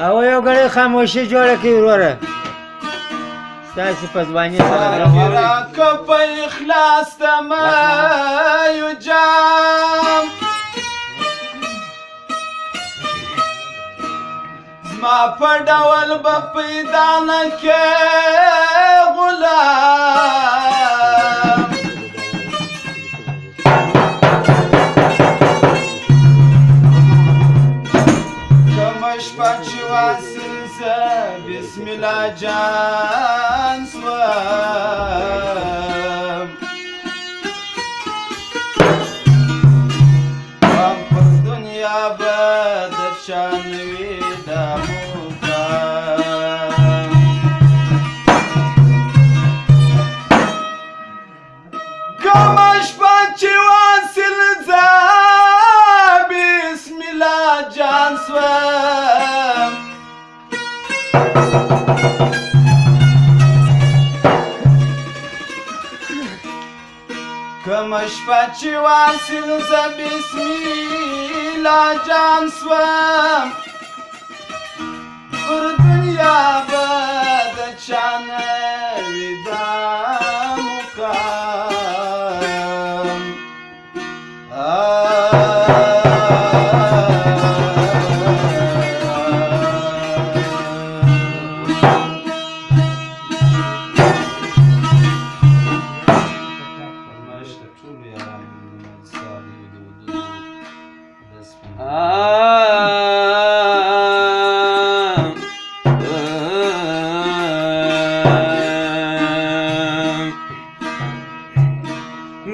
او یو غړی خاموشي جوړه کړي وروره ستاسې په ځواني سره راکه په اخلاص ته مایو جام زما په ډول به پیدا نه کې غلام کومه شپه چې واصل زه بسم الله جان سوم غم پر دنیا به د چا نه وي دا مقام کومه شپه چې واصل زه بسم الله جان سوم کومه شپه چې واصل زه بسم الله جان سوم پر دنیا به د چا نه وي دا مقام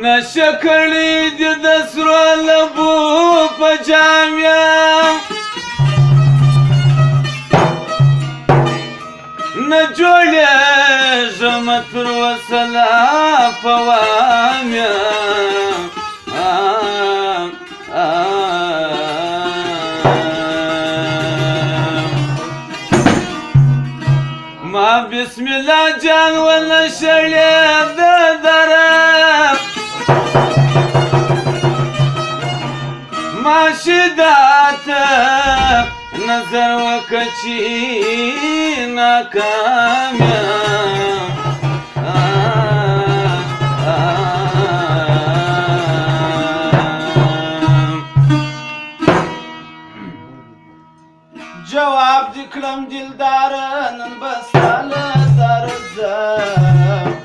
نشه کړي دي د سرو لبو په جام یم نه جوړېږم تر اوسه لا په وام یم ما بسم الله جان ونه شړې د درم ماشدات نظر وکچی ناکام جواب دکلم دلدار نن بستال درزم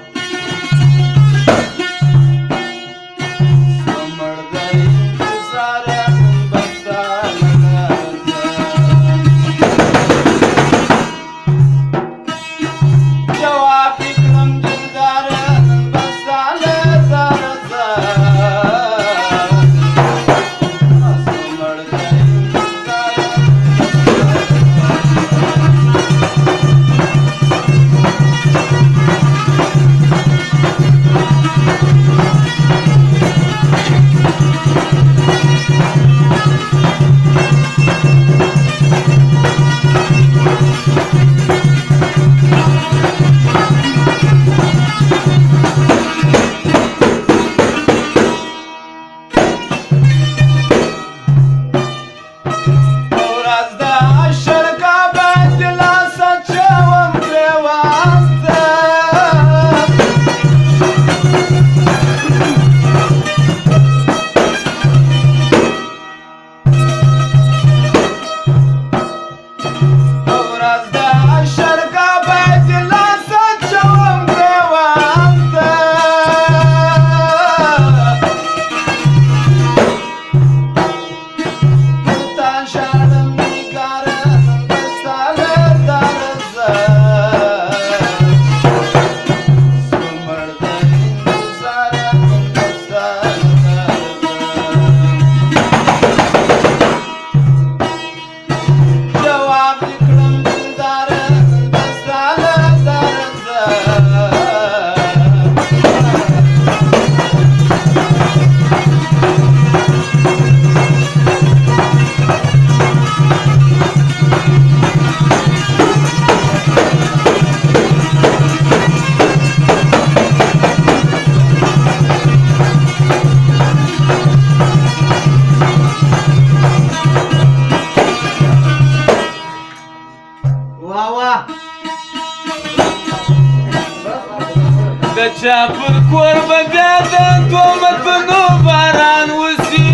چا پر کور به بیا د تهمتونو باران وسي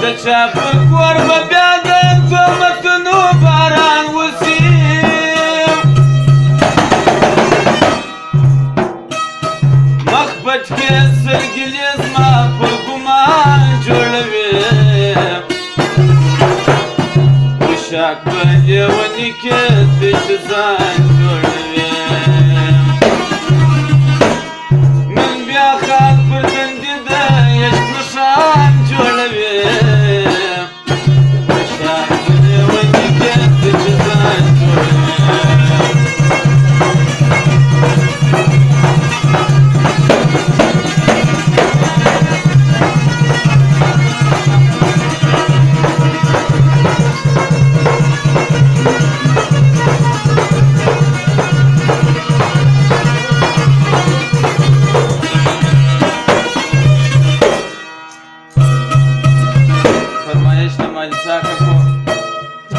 د چا پر کور به بیا د تهمتونو باران وسي مخ پټ کې سرګلې زما پر ګمان جوړوي وشاک په لیوني کې تش ځان جوړوي نن بیا خاک پر تندي د عشق نښان جوړوي وشاک په لیوني کې تش ځان جوړوي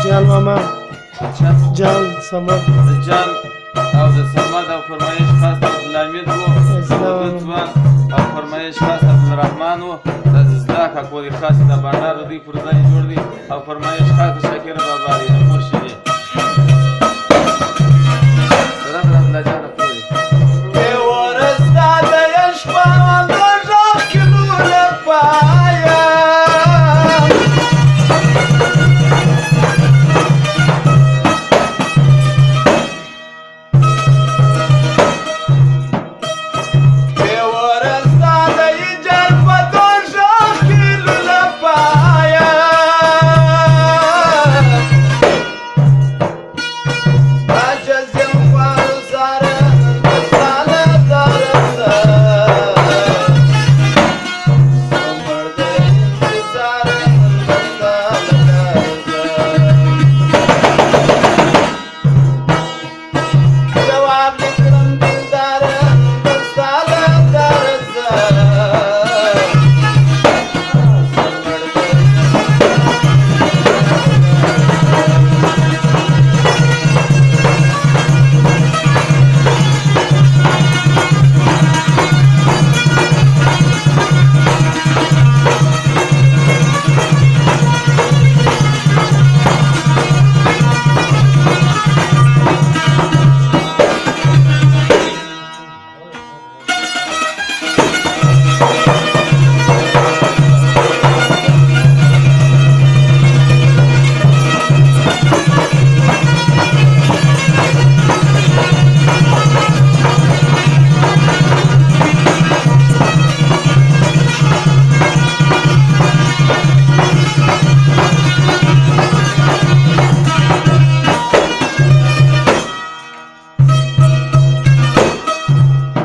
جان ماما اچھا جان سمد د جان او د سمد او فرمایش خاص د عبدالحمید و ځوان او فرمایش خاص د عبدالرحمن و د زداکه کولی خاص د بانډار د دوی پر ځای جوړ دی او فرمایش خاص د شاکر بابا دی مرشد دی سلام الله جان پوری به ورستا د عشق باندې ځخ کلو لپایا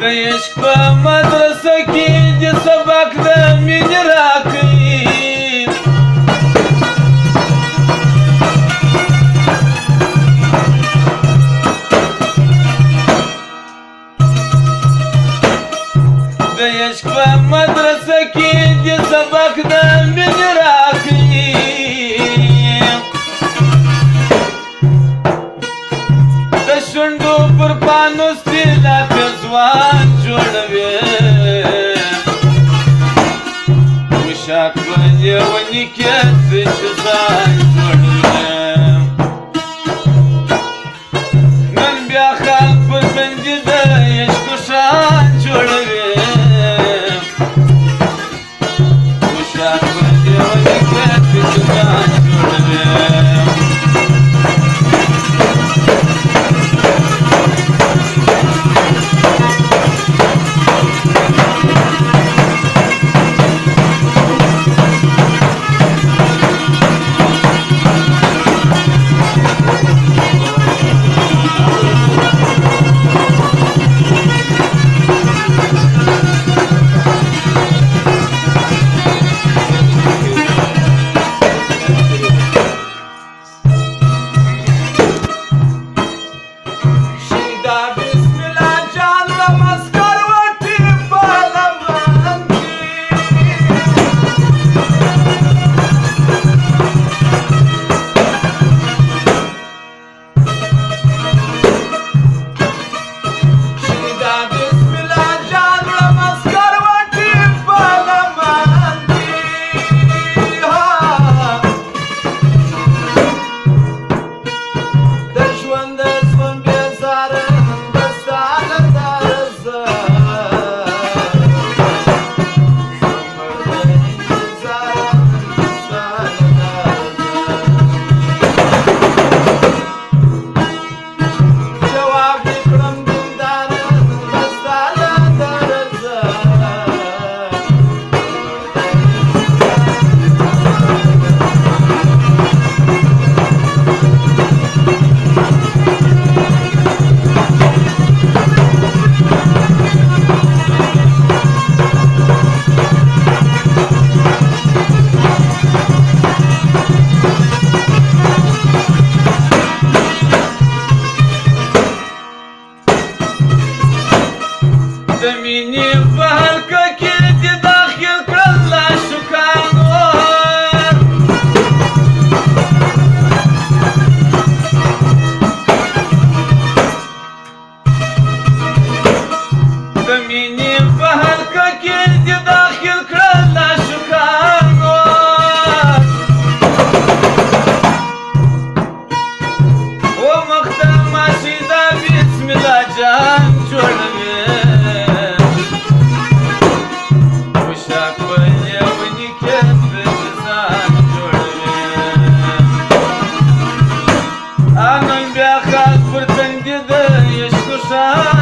عشق په مدرسه کې د سبق د مینې راکوي د عشق په مدرسه کې د سبق د مینې راکوي د شونډو پر پانوستي لا ځوان جوړوي وشاک په لیوني کې تش ځان جوړوي نن بیا خاک پر تندي د عشق شان جوړوي وشاک په لیوني کې تش ځان جوړوي د مینې په حلقه کې دې داخل کړل عاشقانو د مینې په حلقه کې دې داخل کړل عاشقانو و مخته ماشي دا بسم الله جان جوړوي Anam bir akal fırtın dedi, yaşlı şah